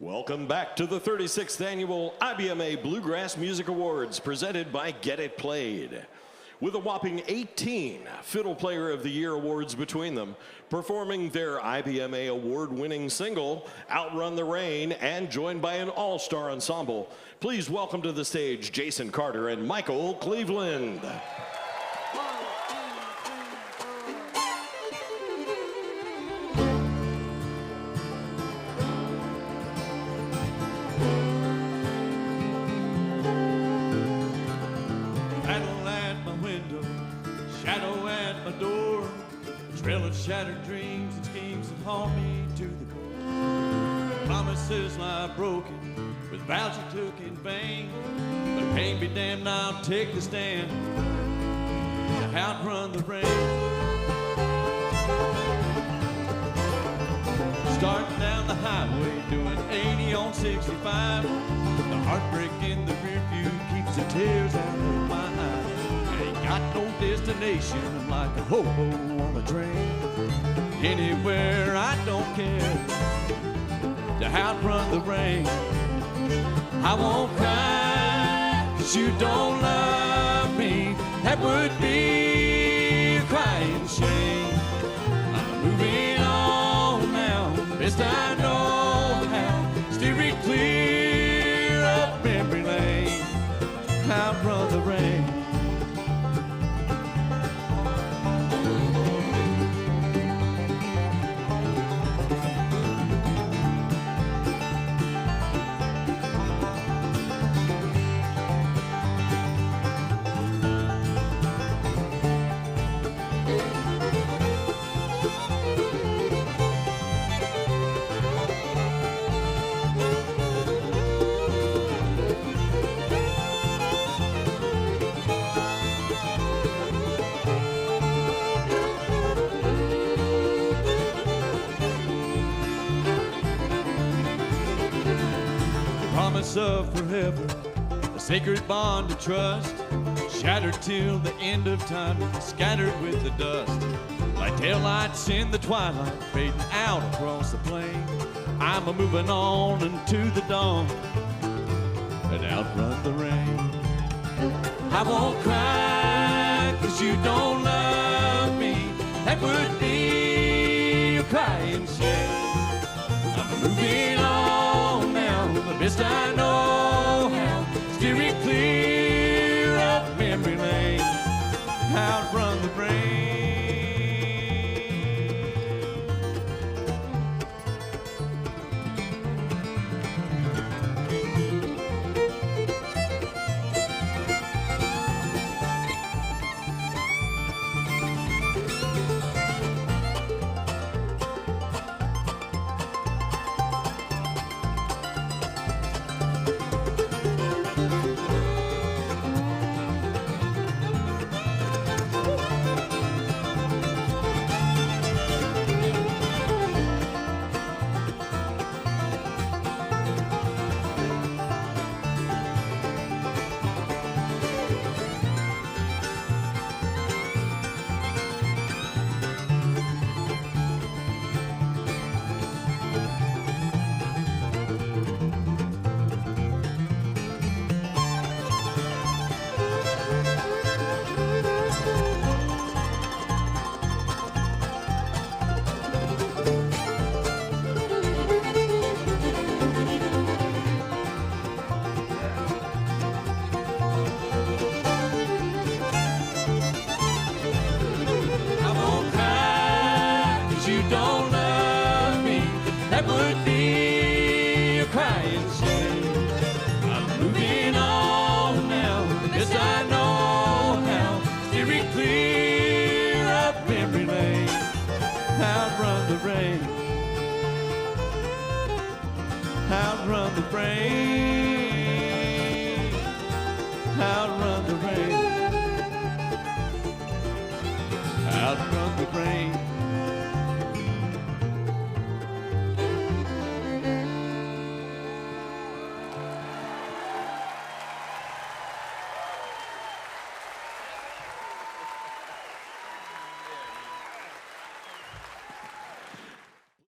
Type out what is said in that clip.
Welcome back to the 36th Annual IBMA Bluegrass Music Awards, presented by Get It Played. With a whopping 18 Fiddle Player of the Year awards between them, performing their IBMA award-winning single, Outrun the Rain, and joined by an all-star ensemble, please welcome to the stage Jason Carter and Michael Cleveland. Shadow at my door, trail of shattered dreams and schemes that haunt me to the core. Promises lie broken with vows you took in vain. But pain be damned, I'll take the stand to outrun the rain. Starting down the highway, doing 80 on 65. The heartbreak in the rear view keeps the tears out of my eyes. Got no destination, I'm like a hobo on a train. Anywhere, I don't care to outrun the rain. I won't cry, 'cause you don't love me. That would be a crying shame. I'm moving on now, best I know how. Steer it clear up memory lane. Outrun the rain. Promise of forever, a sacred bond of trust, shattered till the end of time, scattered with the dust. Like taillights in the twilight, fading out across the plain. I'm a moving on into the dawn and outrun the rain. I won't cry, 'cause you don't love me. That would be a crying shame. I'm moving on now, the best I know how. Steer it clear up memory lane. Outrun the rain. Don't love me, that would be a crying shame. I'm moving on now, yes I know how. Steer it clear up memory lane. Outrun the rain. Outrun the rain. Outrun the rain. Outrun the rain.